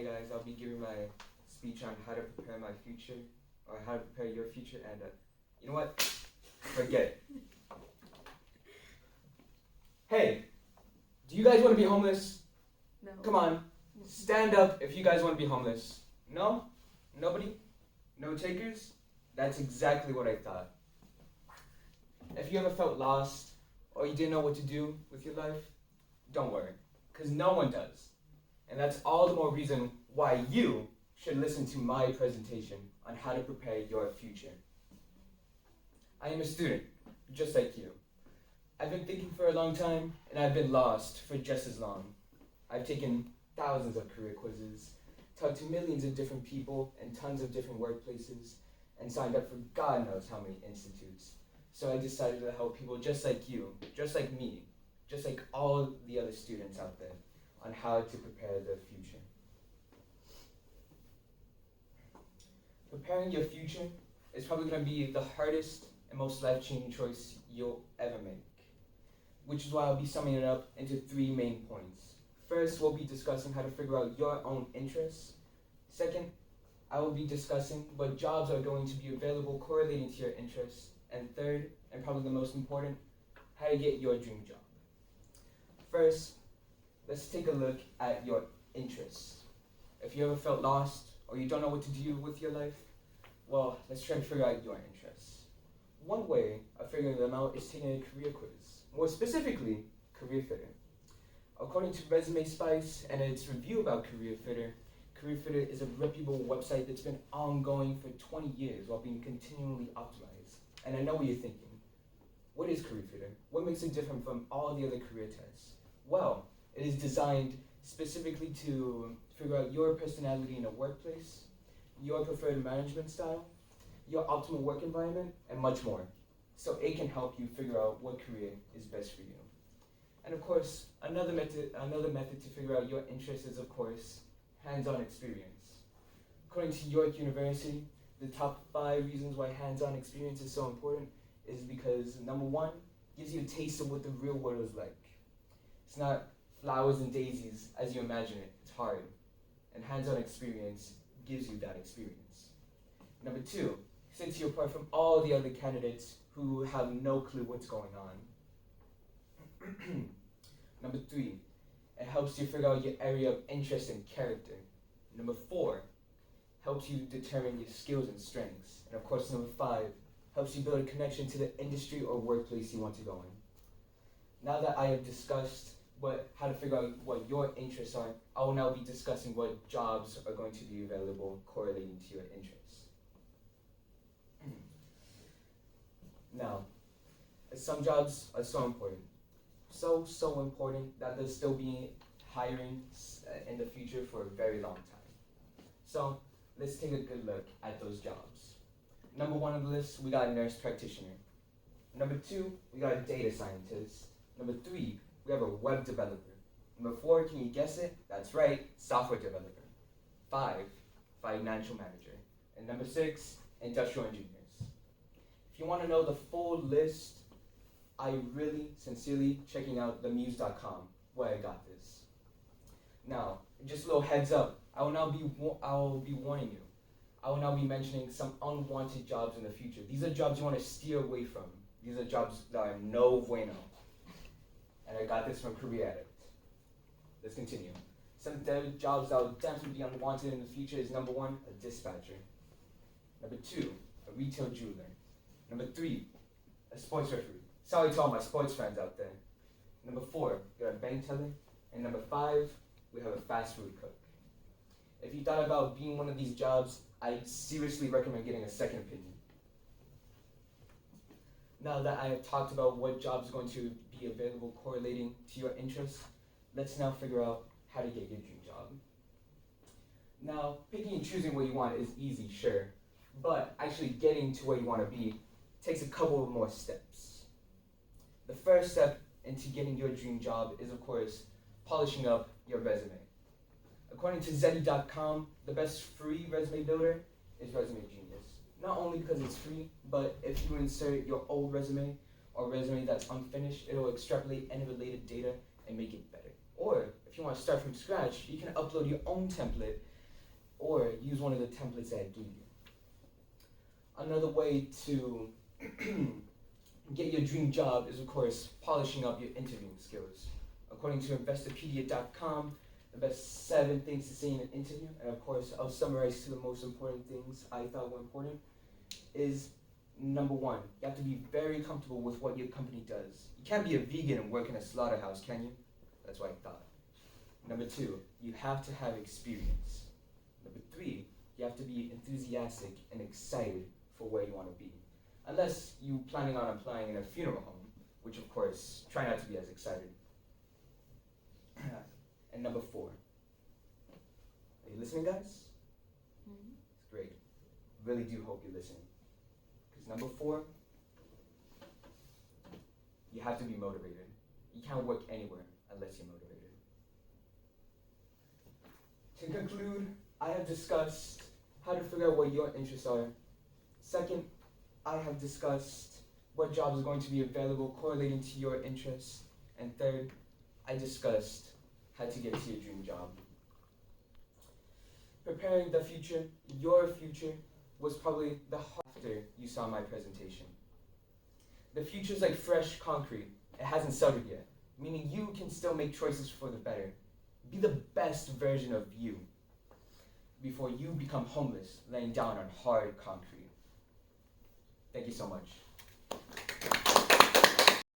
Hi guys, I'll be giving my speech on how to prepare my future, or how to prepare your future, and you know what? Forget it. Hey, do you guys want to be homeless? No. Come on, stand up if you guys want to be homeless. No? Nobody? No takers? That's exactly what I thought. If you ever felt lost, or you didn't know what to do with your life, don't worry, because no one does. And that's all the more reason why you should listen to my presentation on how to prepare your future. I am a student, just like you. I've been thinking for a long time, and I've been lost for just as long. I've taken thousands of career quizzes, talked to millions of different people and tons of different workplaces, and signed up for God knows how many institutes. So I decided to help people just like you, just like me, just like all the other students out there, on how to prepare the future. Preparing your future is probably going to be the hardest and most life-changing choice you'll ever make, which is why I'll be summing it up into 3 main points. First, we'll be discussing how to figure out your own interests. Second, I will be discussing what jobs are going to be available correlating to your interests. And third, and probably the most important, how to get your dream job. First, let's take a look at your interests. If you ever felt lost or you don't know what to do with your life, well, let's try to figure out your interests. One way of figuring them out is taking a career quiz, more specifically, Career Fitter. According to Resume Spice and its review about Career Fitter is a reputable website that's been ongoing for 20 years while being continually optimized. And I know what you're thinking. What is Career Fitter? What makes it different from all the other career tests? Well, it is designed specifically to figure out your personality in a workplace, your preferred management style, your optimal work environment, and much more. So it can help you figure out what career is best for you. And of course, another method to figure out your interests is, of course, hands-on experience. According to York University, the top 5 reasons why hands-on experience is so important is because, number 1, gives you a taste of what the real world is like. It's not flowers and daisies as you imagine it. It's hard. And hands-on experience gives you that experience. Number 2, sets you apart from all the other candidates who have no clue what's going on. Number 3, it helps you figure out your area of interest and character. Number 4, helps you determine your skills and strengths. And of course, number 5, helps you build a connection to the industry or workplace you want to go in. Now that I have discussed how to figure out what your interests are, I will now be discussing what jobs are going to be available correlating to your interests. Now, some jobs are so important. So important that they'll still be hiring in the future for a very long time. So, let's take a good look at those jobs. Number 1 on the list, we got a nurse practitioner. Number 2, we got a data scientist. Number 3, we have a web developer. Number 4, can you guess it? That's right, software developer. 5, financial manager. And number 6, industrial engineers. If you want to know the full list, I really sincerely checking out themuse.com where I got this. Now, just a little heads up, I will be warning you. I will now be mentioning some unwanted jobs in the future. These are jobs you want to steer away from. These are jobs that are no bueno. And I got this from Career Addict. Let's continue. Some jobs that will definitely be unwanted in the future is number 1, a dispatcher. Number 2, a retail jeweler. Number 3, a sports referee. Sorry to all my sports fans out there. Number 4, we got a bank teller. And number 5, we have a fast food cook. If you thought about being one of these jobs, I seriously recommend getting a second opinion. Now that I have talked about what jobs are going to be available correlating to your interests, let's now figure out how to get your dream job. Now, picking and choosing what you want is easy, sure, but actually getting to where you want to be takes a couple of more steps. The first step into getting your dream job is, of course, polishing up your resume. According to Zeddy.com, the best free resume builder is Resume Genius. Not only because it's free, but if you insert your old resume or resume that's unfinished, it'll extrapolate any related data and make it better. Or if you want to start from scratch, you can upload your own template or use one of the templates that I gave you. Another way to get your dream job is, of course, polishing up your interviewing skills. According to Investopedia.com, the best 7 things to say in an interview, and of course, I'll summarize to the most important things I thought were important, is number 1, you have to be very comfortable with what your company does. You can't be a vegan and work in a slaughterhouse, can you? That's what I thought. Number 2, you have to have experience. Number 3, you have to be enthusiastic and excited for where you want to be. Unless you're planning on applying in a funeral home, which of course, try not to be as excited. And number 4, are you listening, guys? Mm-hmm. It's great. Really do hope you're listening. Because number 4, you have to be motivated. You can't work anywhere unless you're motivated. To conclude, I have discussed how to figure out what your interests are. Second, I have discussed what jobs are going to be available correlating to your interests. And third, I discussed how to get to your dream job. Preparing the future, your future, was probably the after you saw my presentation. The future is like fresh concrete. It hasn't settled yet, meaning you can still make choices for the better. Be the best version of you before you become homeless laying down on hard concrete. Thank you so much.